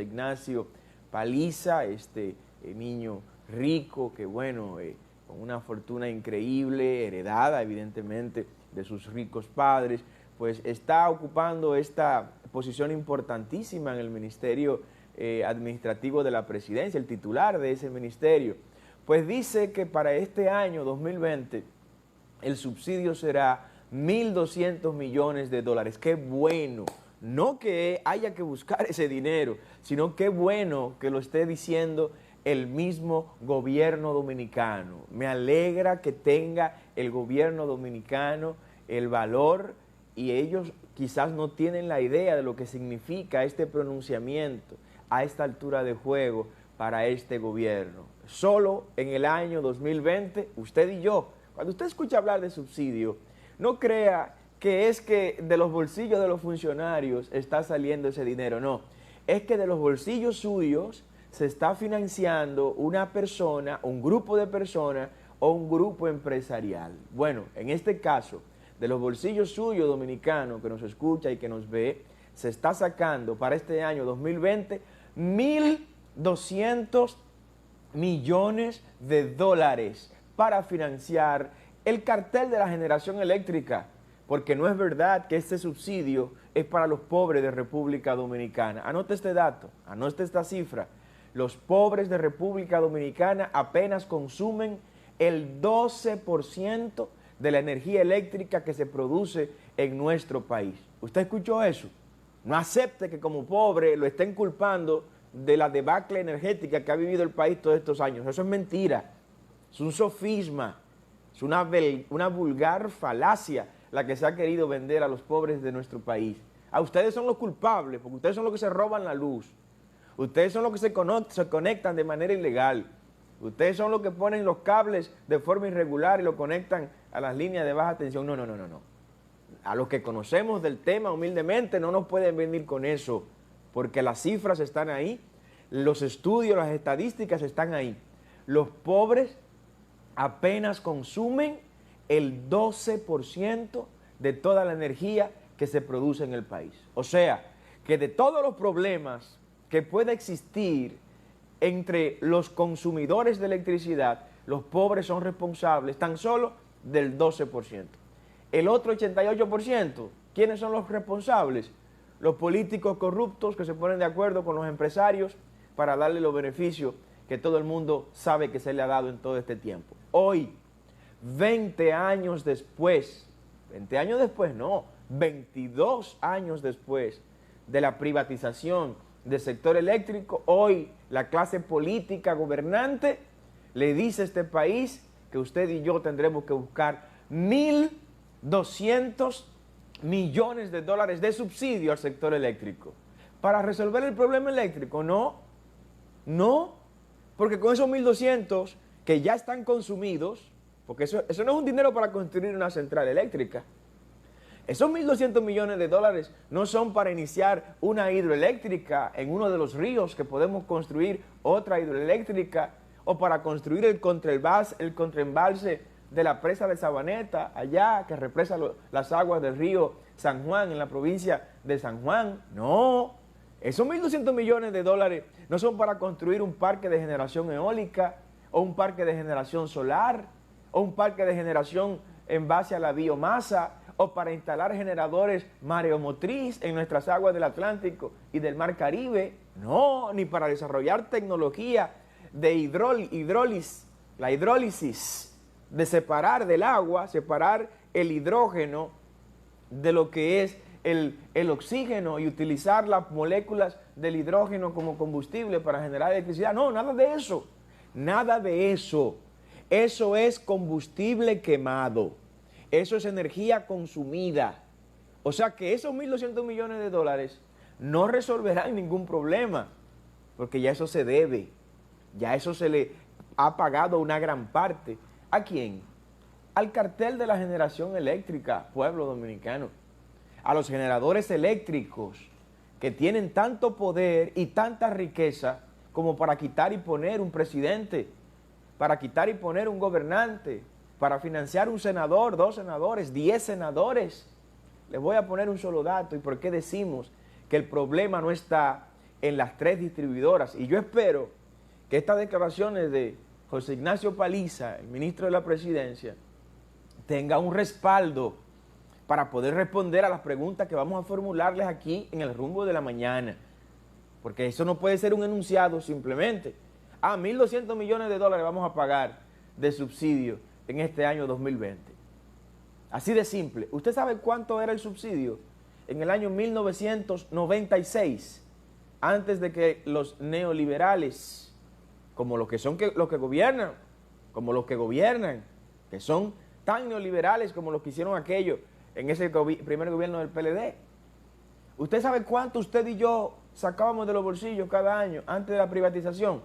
Ignacio Paliza, niño rico que bueno, con una fortuna increíble, heredada evidentemente de sus ricos padres, pues está ocupando esta posición importantísima en el Ministerio Administrativo de la Presidencia, el titular de ese ministerio. Pues dice que para este año 2020 el subsidio será 1.200 millones de dólares. ¡Qué bueno! No que haya que buscar ese dinero, sino qué bueno que lo esté diciendo el mismo gobierno dominicano. Me alegra que tenga el gobierno dominicano el valor, y ellos quizás no tienen la idea de lo que significa este pronunciamiento a esta altura de juego para este gobierno. Solo en el año 2020, usted y yo, cuando usted escucha hablar de subsidio, no crea que es que de los bolsillos de los funcionarios está saliendo ese dinero, no. Es que de los bolsillos suyos se está financiando una persona, un grupo de personas o un grupo empresarial. Bueno, en este caso, de los bolsillos suyos dominicanos que nos escucha y que nos ve, se está sacando para este año 2020 1.200 millones de dólares para financiar el cartel de la generación eléctrica, porque no es verdad que este subsidio es para los pobres de República Dominicana. Anote este dato, anote esta cifra. Los pobres de República Dominicana apenas consumen el 12% de la energía eléctrica que se produce en nuestro país. ¿Usted escuchó eso? No acepte que como pobre lo estén culpando de la debacle energética que ha vivido el país todos estos años. Eso es mentira, es un sofisma, es una vulgar falacia la que se ha querido vender a los pobres de nuestro país. A ustedes son los culpables, porque ustedes son los que se roban la luz. Ustedes son los que se conectan de manera ilegal. Ustedes son los que ponen los cables de forma irregular y lo conectan a las líneas de baja tensión. No. A los que conocemos del tema humildemente no nos pueden venir con eso, porque las cifras están ahí, los estudios, las estadísticas están ahí. Los pobres apenas consumen el 12% de toda la energía que se produce en el país. O sea, que de todos los problemas que pueda existir entre los consumidores de electricidad, los pobres son responsables tan solo del 12%. El otro 88%, ¿quiénes son los responsables? Los políticos corruptos que se ponen de acuerdo con los empresarios para darle los beneficios que todo el mundo sabe que se le ha dado en todo este tiempo. Hoy, 20 años después, 20 años después no, 22 años después de la privatización del sector eléctrico, hoy la clase política gobernante le dice a este país que usted y yo tendremos que buscar 1.200 millones de dólares de subsidio al sector eléctrico para resolver el problema eléctrico. No, porque con esos 1.200 que ya están consumidos, porque eso no es un dinero para construir una central eléctrica. Esos 1.200 millones de dólares no son para iniciar una hidroeléctrica en uno de los ríos, que podemos construir otra hidroeléctrica, o para construir el contraembalse de la presa de Sabaneta, allá, que represa las aguas del río San Juan, en la provincia de San Juan. No, esos 1.200 millones de dólares no son para construir un parque de generación eólica, o un parque de generación solar, o un parque de generación en base a la biomasa, o para instalar generadores mareomotriz en nuestras aguas del Atlántico y del Mar Caribe. No, ni para desarrollar tecnología de la hidrólisis, de separar del agua, separar el hidrógeno de lo que es el oxígeno y utilizar las moléculas del hidrógeno como combustible para generar electricidad. No, nada de eso, nada de eso. Eso es combustible quemado, eso es energía consumida. O sea que esos 1.200 millones de dólares no resolverán ningún problema, porque ya eso se debe, ya eso se le ha pagado una gran parte. ¿A quién? Al cartel de la generación eléctrica, pueblo dominicano. A los generadores eléctricos que tienen tanto poder y tanta riqueza como para quitar y poner un presidente, para quitar y poner un gobernante, para financiar un senador, 2 senadores, 10 senadores. Les voy a poner un solo dato y por qué decimos que el problema no está en las 3 distribuidoras. Y yo espero que estas declaraciones de José Ignacio Paliza, el ministro de la Presidencia, tenga un respaldo para poder responder a las preguntas que vamos a formularles aquí en el rumbo de la mañana. Porque eso no puede ser un enunciado simplemente. 1.200 millones de dólares vamos a pagar de subsidio en este año 2020. Así de simple. ¿Usted sabe cuánto era el subsidio en el año 1996? Antes de que los neoliberales, como los que son los que gobiernan, como los que gobiernan, que son tan neoliberales como los que hicieron aquello en ese primer gobierno del PLD. ¿Usted sabe cuánto usted y yo sacábamos de los bolsillos cada año antes de la privatización?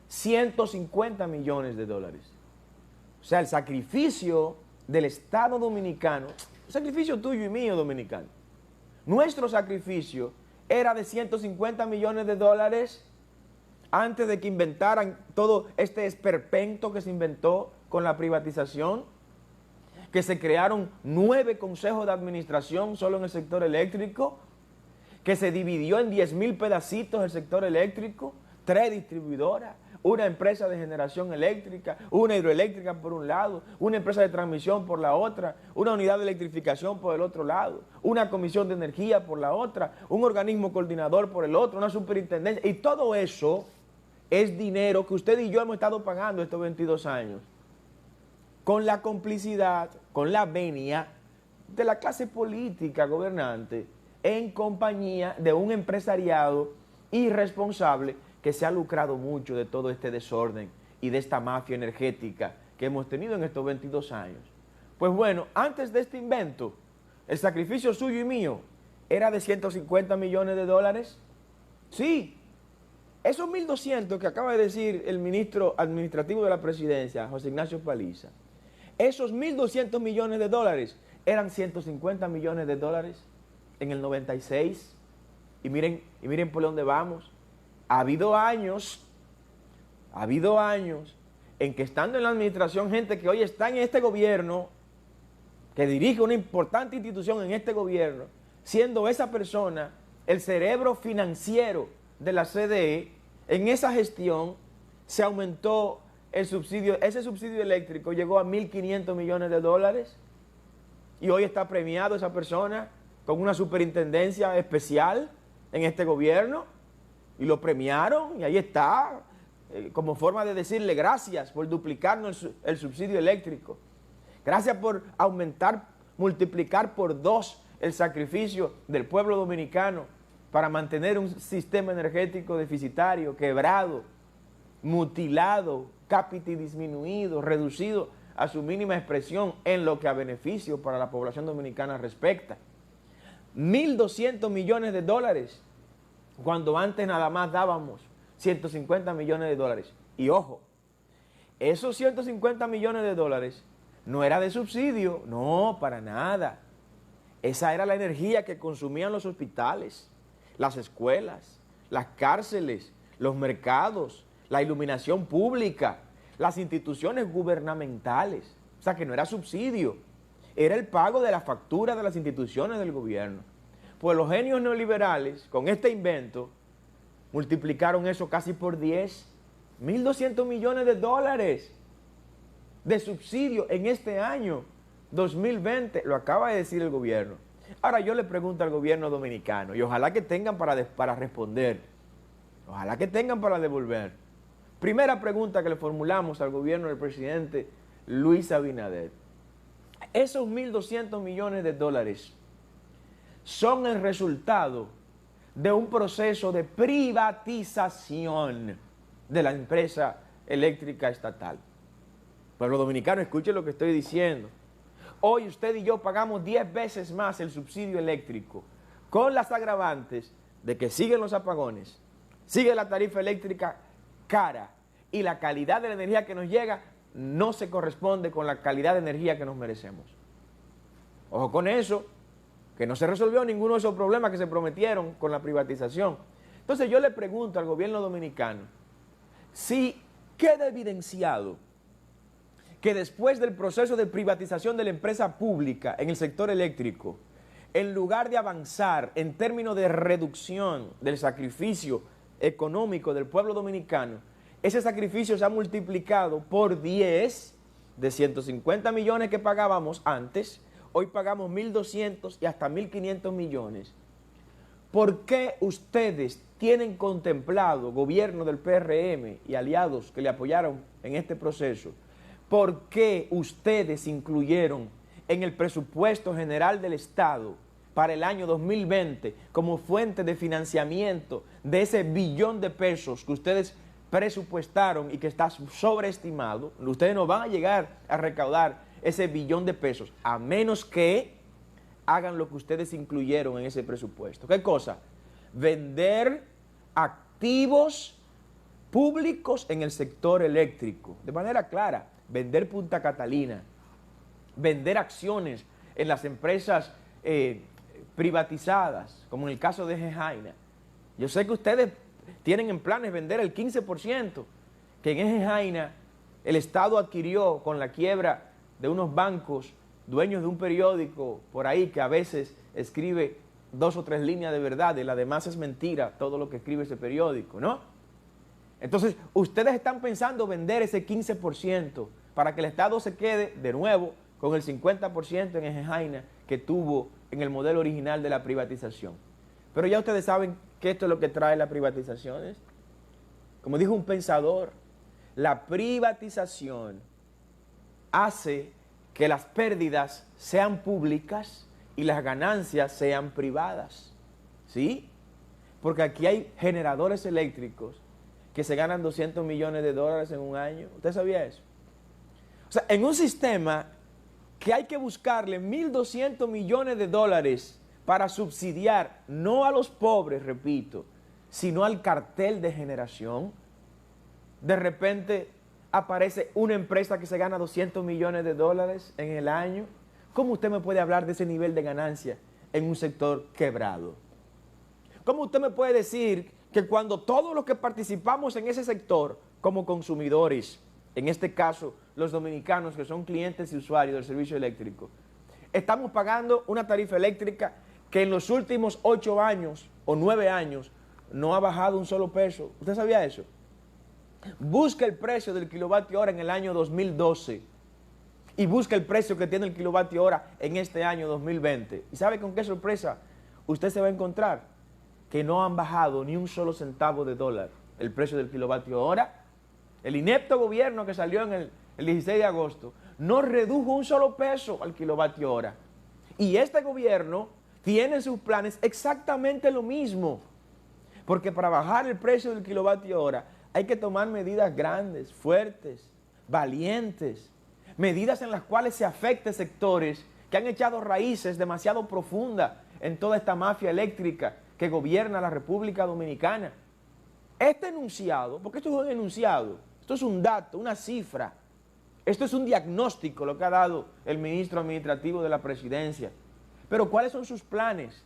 150 millones de dólares. O sea, el sacrificio del Estado dominicano, el sacrificio tuyo y mío dominicano, nuestro sacrificio era de 150 millones de dólares antes de que inventaran todo este esperpento que se inventó con la privatización, que se crearon 9 consejos de administración solo en el sector eléctrico, que se dividió en 10.000 pedacitos el sector eléctrico, 3 distribuidoras, una empresa de generación eléctrica, una hidroeléctrica por un lado, una empresa de transmisión por la otra, una unidad de electrificación por el otro lado, una comisión de energía por la otra, un organismo coordinador por el otro, una superintendencia, y todo eso es dinero que usted y yo hemos estado pagando estos 22 años, con la complicidad, con la venia de la clase política gobernante, en compañía de un empresariado irresponsable que se ha lucrado mucho de todo este desorden y de esta mafia energética que hemos tenido en estos 22 años. Pues bueno, antes de este invento, el sacrificio suyo y mío era de 150 millones de dólares. Sí, esos 1.200 que acaba de decir el ministro administrativo de la Presidencia, José Ignacio Paliza, esos 1.200 millones de dólares eran 150 millones de dólares en el 96. Y miren por dónde vamos. Ha habido años en que estando en la administración, gente que hoy está en este gobierno, que dirige una importante institución en este gobierno, siendo esa persona el cerebro financiero de la CDE, en esa gestión se aumentó el subsidio, ese subsidio eléctrico llegó a 1.500 millones de dólares y hoy está premiado esa persona con una superintendencia especial en este gobierno y lo premiaron y ahí está, como forma de decirle gracias por duplicarnos el subsidio eléctrico, gracias por aumentar, multiplicar por 2 el sacrificio del pueblo dominicano para mantener un sistema energético deficitario, quebrado, mutilado, cápita disminuido, reducido a su mínima expresión en lo que a beneficio para la población dominicana respecta. 1.200 millones de dólares, cuando antes nada más dábamos 150 millones de dólares. Y ojo, esos 150 millones de dólares no era de subsidio, no, para nada. Esa era la energía que consumían los hospitales, las escuelas, las cárceles, los mercados, la iluminación pública, las instituciones gubernamentales. O sea, que no era subsidio, era el pago de la factura de las instituciones del gobierno. Pues los genios neoliberales, con este invento, multiplicaron eso casi por 10, 1.200 millones de dólares de subsidio en este año 2020, lo acaba de decir el gobierno. Ahora yo le pregunto al gobierno dominicano, y ojalá que tengan para responder, ojalá que tengan para devolver. Primera pregunta que le formulamos al gobierno del presidente Luis Abinader. Esos 1.200 millones de dólares son el resultado de un proceso de privatización de la empresa eléctrica estatal. Pueblo dominicano, escuche lo que estoy diciendo. Hoy usted y yo pagamos 10 veces más el subsidio eléctrico, con las agravantes de que siguen los apagones, sigue la tarifa eléctrica cara y la calidad de la energía que nos llega no se corresponde con la calidad de energía que nos merecemos. Ojo con eso, que no se resolvió ninguno de esos problemas que se prometieron con la privatización. Entonces yo le pregunto al gobierno dominicano si queda evidenciado que después del proceso de privatización de la empresa pública en el sector eléctrico, en lugar de avanzar en términos de reducción del sacrificio económico del pueblo dominicano, ese sacrificio se ha multiplicado por 10 de 150 millones que pagábamos antes, hoy pagamos 1.200 y hasta 1.500 millones. ¿Por qué ustedes tienen contemplado, gobierno del PRM y aliados que le apoyaron en este proceso, por qué ustedes incluyeron en el presupuesto general del Estado para el año 2020 como fuente de financiamiento de ese billón de pesos que ustedes presupuestaron y que está sobreestimado? Ustedes no van a llegar a recaudar ese billón de pesos a menos que hagan lo que ustedes incluyeron en ese presupuesto. ¿Qué cosa? Vender activos públicos en el sector eléctrico. De manera clara, vender Punta Catalina, vender acciones en las empresas privatizadas, como en el caso de Gejaina. Yo sé que ustedes tienen en planes vender el 15%, que en Gejaina el Estado adquirió con la quiebra de unos bancos, dueños de un periódico por ahí que a veces escribe 2 o 3 líneas de verdad y la demás es mentira, todo lo que escribe ese periódico, ¿no? Entonces, ustedes están pensando vender ese 15% para que el Estado se quede de nuevo con el 50% en Gejaina que tuvo en el modelo original de la privatización. Pero ya ustedes saben que esto es lo que trae las privatizaciones. Como dijo un pensador, la privatización hace que las pérdidas sean públicas y las ganancias sean privadas. ¿Sí? Porque aquí hay generadores eléctricos que se ganan 200 millones de dólares en un año. ¿Usted sabía eso? O sea, en un sistema que hay que buscarle 1.200 millones de dólares para subsidiar no a los pobres, repito, sino al cartel de generación, de repente aparece una empresa que se gana 200 millones de dólares en el año. ¿Cómo usted me puede hablar de ese nivel de ganancia en un sector quebrado? ¿Cómo usted me puede decir que cuando todos los que participamos en ese sector como consumidores, en este caso los dominicanos que son clientes y usuarios del servicio eléctrico, estamos pagando una tarifa eléctrica que en los últimos 8 años o 9 años no ha bajado un solo peso? ¿Usted sabía eso? Busca el precio del kilovatio hora en el año 2012 y busca el precio que tiene el kilovatio hora en este año 2020. ¿Y sabe con qué sorpresa usted se va a encontrar? Que no han bajado ni un solo centavo de dólar el precio del kilovatio hora. El inepto gobierno que salió en el 16 de agosto no redujo un solo peso al kilovatio hora. Y este gobierno tiene en sus planes exactamente lo mismo. Porque para bajar el precio del kilovatio hora hay que tomar medidas grandes, fuertes, valientes, medidas en las cuales se afecte sectores que han echado raíces demasiado profundas en toda esta mafia eléctrica que gobierna la República Dominicana. Este enunciado, porque esto es un enunciado, esto es un dato, una cifra, esto es un diagnóstico lo que ha dado el ministro administrativo de la presidencia. Pero ¿cuáles son sus planes?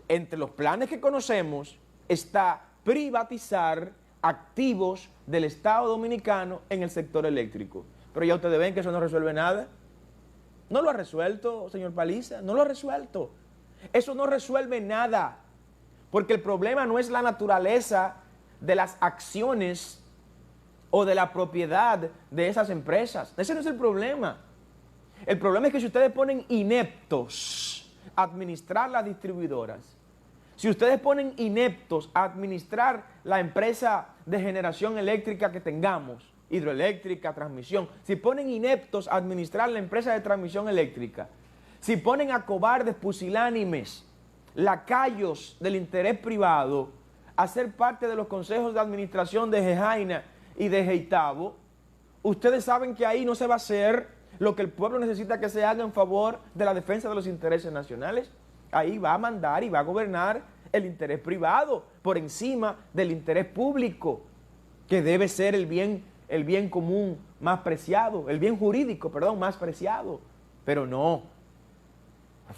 Entre los planes que conocemos está privatizar activos del Estado Dominicano en el sector eléctrico. Pero ya ustedes ven que eso no resuelve nada. No lo ha resuelto, señor Paliza, no lo ha resuelto. Eso no resuelve nada, porque el problema no es la naturaleza de las acciones o de la propiedad de esas empresas. Ese no es el problema. El problema es que si ustedes ponen ineptos a administrar las distribuidoras, si ustedes ponen ineptos a administrar la empresa de generación eléctrica que tengamos, hidroeléctrica, transmisión, si ponen ineptos a administrar la empresa de transmisión eléctrica, si ponen a cobardes pusilánimes, lacayos del interés privado, a ser parte de los consejos de administración de Gejaina y de Geitabo, ustedes saben que ahí no se va a hacer lo que el pueblo necesita que se haga en favor de la defensa de los intereses nacionales. Ahí va a mandar y va a gobernar el interés privado por encima del interés público, que debe ser el bien común más preciado, el bien jurídico, perdón, más preciado. Pero no,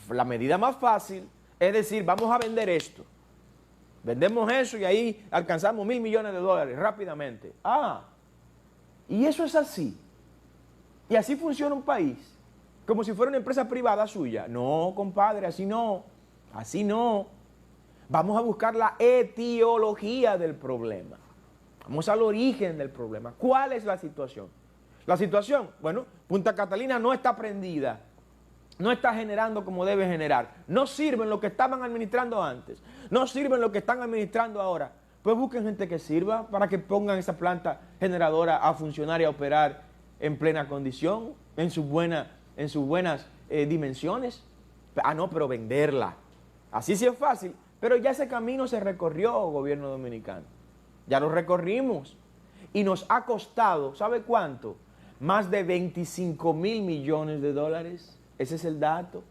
la medida más fácil es decir, vamos a vender esto. Vendemos eso y ahí alcanzamos 1.000 millones de dólares rápidamente. Ah, y eso es así. Y así funciona un país. como si fuera una empresa privada suya. No, compadre, así no, así no. Vamos a buscar la etiología del problema. Vamos al origen del problema. ¿Cuál es la situación? La situación, bueno, Punta Catalina no está prendida, no está generando como debe generar. No sirven lo que estaban administrando antes, no sirven lo que están administrando ahora. Pues busquen gente que sirva para que pongan esa planta generadora a funcionar y a operar en plena condición, en sus buenas dimensiones. Ah, no, pero venderla. Así sí es fácil, pero ya ese camino se recorrió, gobierno dominicano. Ya lo recorrimos y nos ha costado, ¿sabe cuánto? Más de 25,000 millones de dólares. Ese es el dato.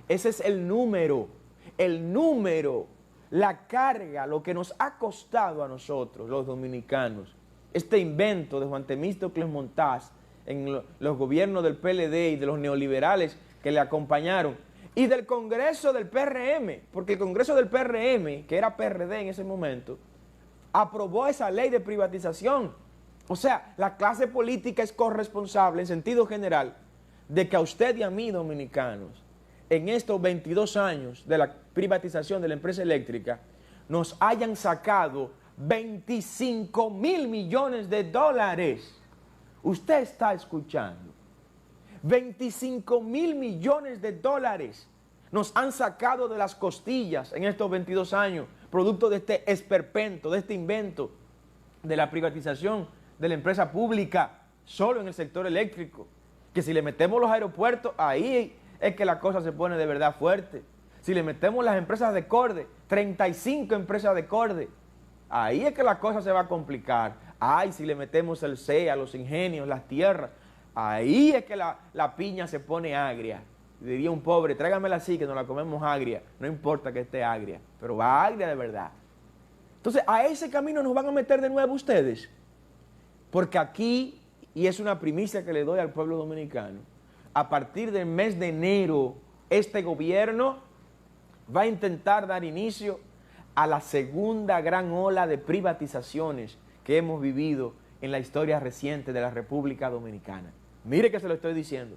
Ese es el número, la carga, lo que nos ha costado a nosotros, los dominicanos. Este invento de Juan Temístocles Montaz en los gobiernos del PLD y de los neoliberales que le acompañaron, y del Congreso del PRM, porque el Congreso del PRM, que era PRD en ese momento, aprobó esa ley de privatización. O sea, la clase política es corresponsable en sentido general de que a usted y a mí, dominicanos, en estos 22 años de la privatización de la empresa eléctrica, nos hayan sacado 25,000 millones de dólares. Usted está escuchando. 25,000 millones de dólares nos han sacado de las costillas en estos 22 años, producto de este esperpento, de este invento de la privatización de la empresa pública, solo en el sector eléctrico. Que si le metemos los aeropuertos, ahí es que la cosa se pone de verdad fuerte. Si le metemos las empresas de corde, 35 empresas de corde, ahí es que la cosa se va a complicar. Ay, si le metemos el CEA, los ingenios, las tierras, ahí es que la piña se pone agria. Diría un pobre, tráigamela así que nos la comemos agria. No importa que esté agria, pero va agria de verdad. Entonces, a ese camino nos van a meter de nuevo ustedes. Porque aquí, y es una primicia que le doy al pueblo dominicano, a partir del mes de enero, este gobierno va a intentar dar inicio a la segunda gran ola de privatizaciones que hemos vivido en la historia reciente de la República Dominicana. Mire que se lo estoy diciendo.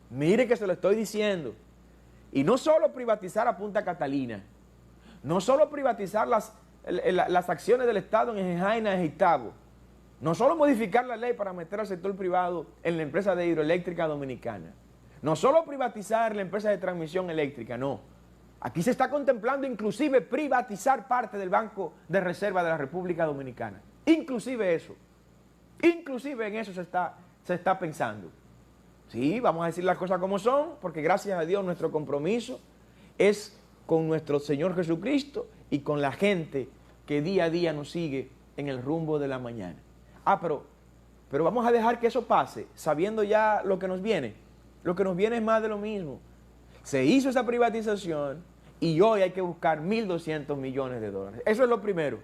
Mire que se lo estoy diciendo. Y no solo privatizar a Punta Catalina, no solo privatizar las acciones del Estado en Jaina y Itabo, no solo modificar la ley para meter al sector privado en la empresa de hidroeléctrica dominicana, no solo privatizar la empresa de transmisión eléctrica, no. Aquí se está contemplando inclusive privatizar parte del Banco de Reserva de la República Dominicana. Inclusive eso. Inclusive en eso se está pensando. Sí, vamos a decir las cosas como son, porque gracias a Dios nuestro compromiso es con nuestro Señor Jesucristo y con la gente que día a día nos sigue en el rumbo de la mañana. Ah, pero vamos a dejar que eso pase, sabiendo ya lo que nos viene. Lo que nos viene es más de lo mismo. Se hizo esa privatización y hoy hay que buscar 1.200 millones de dólares. Eso es lo primero.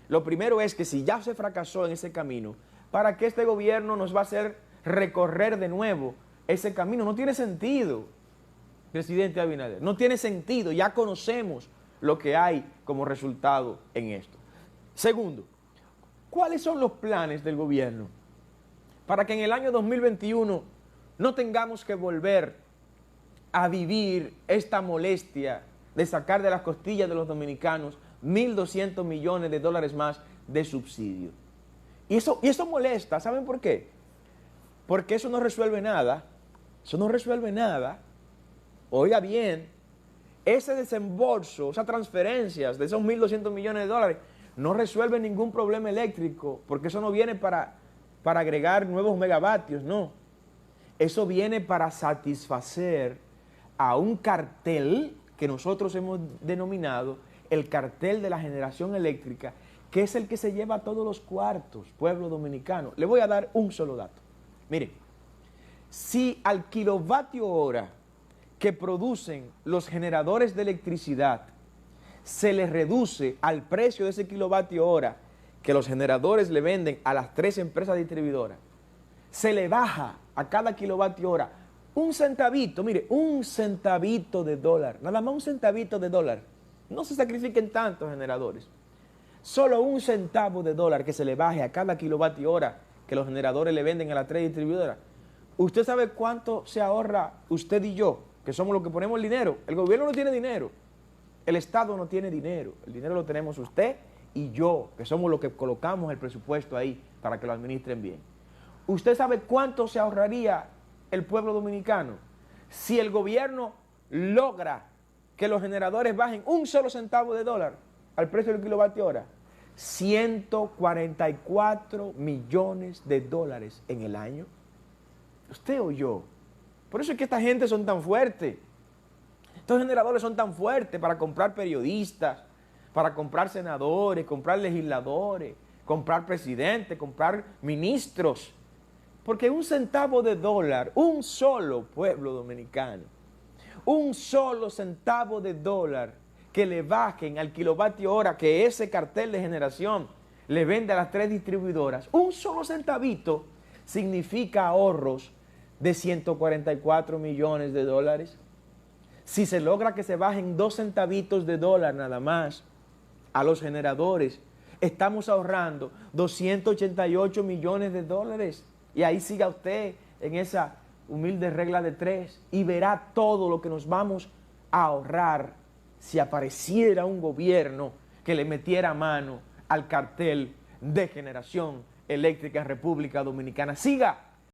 Lo primero es que si ya se fracasó en ese camino, ¿para qué este gobierno nos va a hacer recorrer de nuevo ese camino? No tiene sentido, presidente Abinader. No tiene sentido. Ya conocemos lo que hay como resultado en esto. Segundo, ¿cuáles son los planes del gobierno para que en el año 2021 no tengamos que volver a vivir esta molestia de sacar de las costillas de los dominicanos 1.200 millones de dólares más de subsidio? Y eso molesta, ¿saben por qué? Porque eso no resuelve nada, eso no resuelve nada. Oiga bien, ese desembolso, esas transferencias de esos 1.200 millones de dólares no resuelve ningún problema eléctrico, porque eso no viene para agregar nuevos megavatios, no. Eso viene para satisfacer a un cartel que nosotros hemos denominado el cartel de la generación eléctrica, que es el que se lleva todos los cuartos, pueblo dominicano. Le voy a dar un solo dato. Miren, si al kilovatio hora que producen los generadores de electricidad se les reduce al precio de ese kilovatio hora que los generadores le venden a las 3 empresas distribuidoras, se le baja a cada kilovatio hora un centavito, mire, un centavito de dólar, nada más un centavito de dólar. No se sacrifiquen tantos generadores. Solo un centavo de dólar que se le baje a cada kilovatio hora que los generadores le venden a las 3 distribuidoras ¿Usted sabe cuánto se ahorra usted y yo, que somos los que ponemos el dinero? El gobierno no tiene dinero, el Estado no tiene dinero, el dinero lo tenemos usted y yo, que somos los que colocamos el presupuesto ahí para que lo administren bien. ¿Usted sabe cuánto se ahorraría el pueblo dominicano si el gobierno logra que los generadores bajen un solo centavo de dólar al precio del kilovatio hora? 144 millones de dólares en el año. ¿Usted o yo? Por eso es que esta gente son tan fuertes. Estos generadores son tan fuertes para comprar periodistas, para comprar senadores, comprar legisladores, comprar presidentes, comprar ministros. Porque un centavo de dólar, un solo pueblo dominicano, un solo centavo de dólar que le bajen al kilovatio hora que ese cartel de generación le vende a las 3 distribuidoras, un solo centavito significa ahorros de 144 millones de dólares. Si se logra que se bajen 2 centavitos de dólar nada más a los generadores, estamos ahorrando 288 millones de dólares. Y ahí siga usted en esa humilde regla de 3 y verá todo lo que nos vamos a ahorrar si apareciera un gobierno que le metiera mano al cartel de generación eléctrica en República Dominicana. Siga